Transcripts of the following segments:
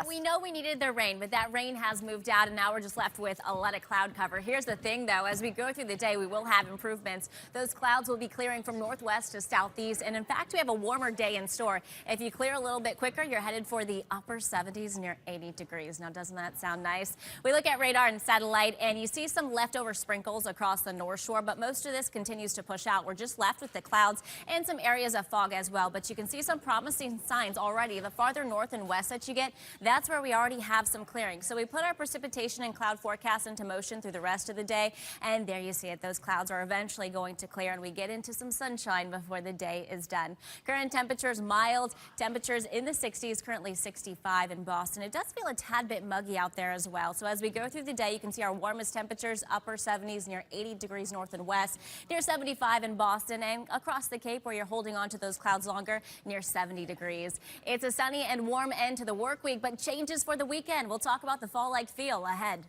We know we needed the rain, but that rain has moved out, and now we're just left with a lot of cloud cover. Here's the thing, though. As we go through the day, we will have improvements. Those clouds will be clearing from northwest to southeast, and in fact, we have a warmer day in store. If you clear a little bit quicker, you're headed for the upper 70s near 80 degrees. Now, doesn't that sound nice? We look at radar and satellite, and you see some leftover sprinkles across the North Shore, but most of this continues to push out. We're just left with the clouds and some areas of fog as well, but you can see some promising signs already. The farther north and west that you get, that's where we already have some clearing. So we put our precipitation and cloud forecast into motion through the rest of the day, and there you see it. Those clouds are eventually going to clear, and we get into some sunshine before the day is done. Current temperatures mild, temperatures in the 60s, currently 65 in Boston. It does feel a tad bit muggy out there as well. So as we go through the day, you can see our warmest temperatures upper 70s near 80 degrees north and west, near 75 in Boston, and across the Cape where you're holding on to those clouds longer, near 70 degrees. It's a sunny and warm end to the work week, but changes for the weekend. We'll talk about the fall-like feel ahead.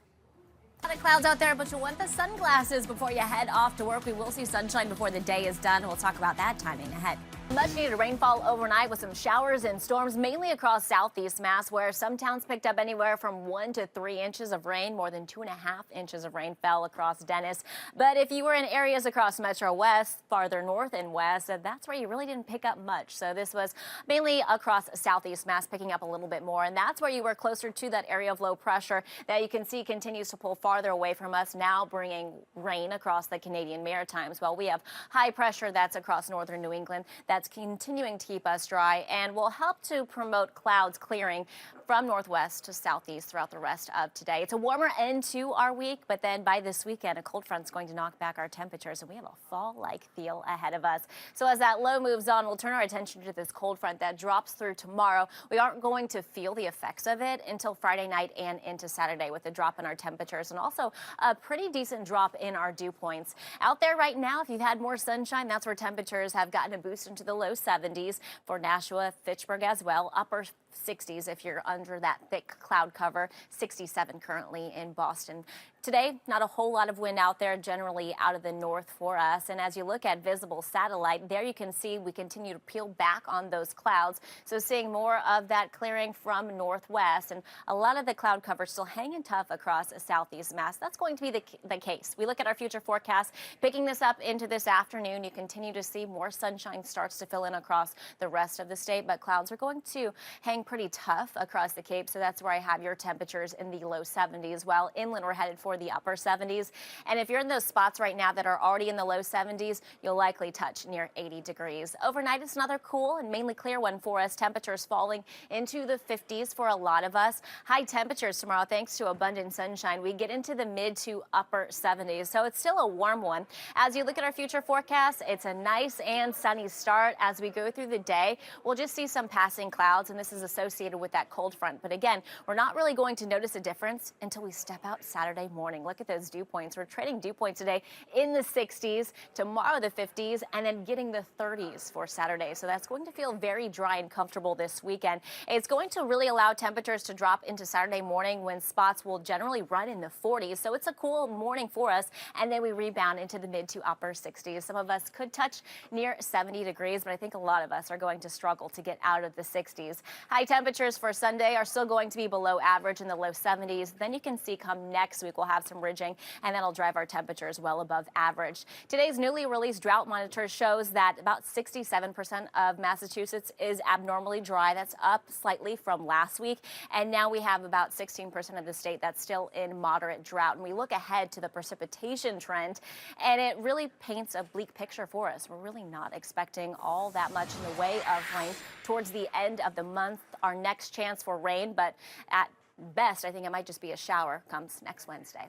A lot of clouds out there, but you'll want the sunglasses before you head off to work. We will see sunshine before the day is done. We'll talk about that timing ahead. Much needed rainfall overnight with some showers and storms, mainly across southeast Mass, where some towns picked up anywhere from 1 to 3 inches of rain. More than 2.5 inches of rain fell across Dennis. But if you were in areas across Metro West, farther north and west, that's where you really didn't pick up much. So this was mainly across southeast Mass, picking up a little bit more. And that's where you were closer to that area of low pressure that you can see continues to pull farther away from us, now bringing rain across the Canadian Maritimes. Well, we have high pressure that's across northern New England that's continuing to keep us dry and will help to promote clouds clearing from northwest to southeast throughout the rest of today. It's a warmer end to our week, but then by this weekend, a cold front's going to knock back our temperatures, and we have a fall-like feel ahead of us. So as that low moves on, we'll turn our attention to this cold front that drops through tomorrow. We aren't going to feel the effects of it until Friday night and into Saturday, with a drop in our temperatures and also a pretty decent drop in our dew points. Out there right now, if you've had more sunshine, that's where temperatures have gotten a boost into the low 70s for Nashua, Fitchburg as well, upper 60s if you're under that thick cloud cover, 67 currently in Boston. Today, not a whole lot of wind out there, generally out of the north for us. And as you look at visible satellite, there you can see we continue to peel back on those clouds. So seeing more of that clearing from northwest, and a lot of the cloud cover still hanging tough across southeast Mass. That's going to be the case. We look at our future forecast, picking this up into this afternoon. You continue to see more sunshine starts to fill in across the rest of the state, but clouds are going to hang pretty tough across the Cape. So that's where I have your temperatures in the low 70s, while inland we're headed for the upper 70s. And if you're in those spots right now that are already in the low 70s, you'll likely touch near 80 degrees. Overnight, it's another cool and mainly clear one for us. Temperatures falling into the 50s for a lot of us. High temperatures tomorrow thanks to abundant sunshine. We get into the mid to upper 70s, so it's still a warm one. As you look at our future forecast, it's a nice and sunny start. As we go through the day, we'll just see some passing clouds, and this is associated with that cold front. But again, we're not really going to notice a difference until we step out Saturday morning. Look at those dew points. We're trading dew points today in the 60s, tomorrow the 50s, and then getting the 30s for Saturday. So that's going to feel very dry and comfortable this weekend. It's going to really allow temperatures to drop into Saturday morning, when spots will generally run in the 40s. So it's a cool morning for us, and then we rebound into the mid to upper 60s. Some of us could touch near 70 degrees, but I think a lot of us are going to struggle to get out of the 60s. High temperatures for Sunday are still going to be below average in the low 70s. Then you can see come next week we'll have some ridging, and that'll drive our temperatures well above average. Today's newly released drought monitor shows that about 67% of Massachusetts is abnormally dry. That's up slightly from last week. And now we have about 16% of the state that's still in moderate drought. And we look ahead to the precipitation trend, and it really paints a bleak picture for us. We're really not expecting all that much in the way of rain towards the end of the month. Our next chance for rain, but at best, I think it might just be a shower, comes next Wednesday.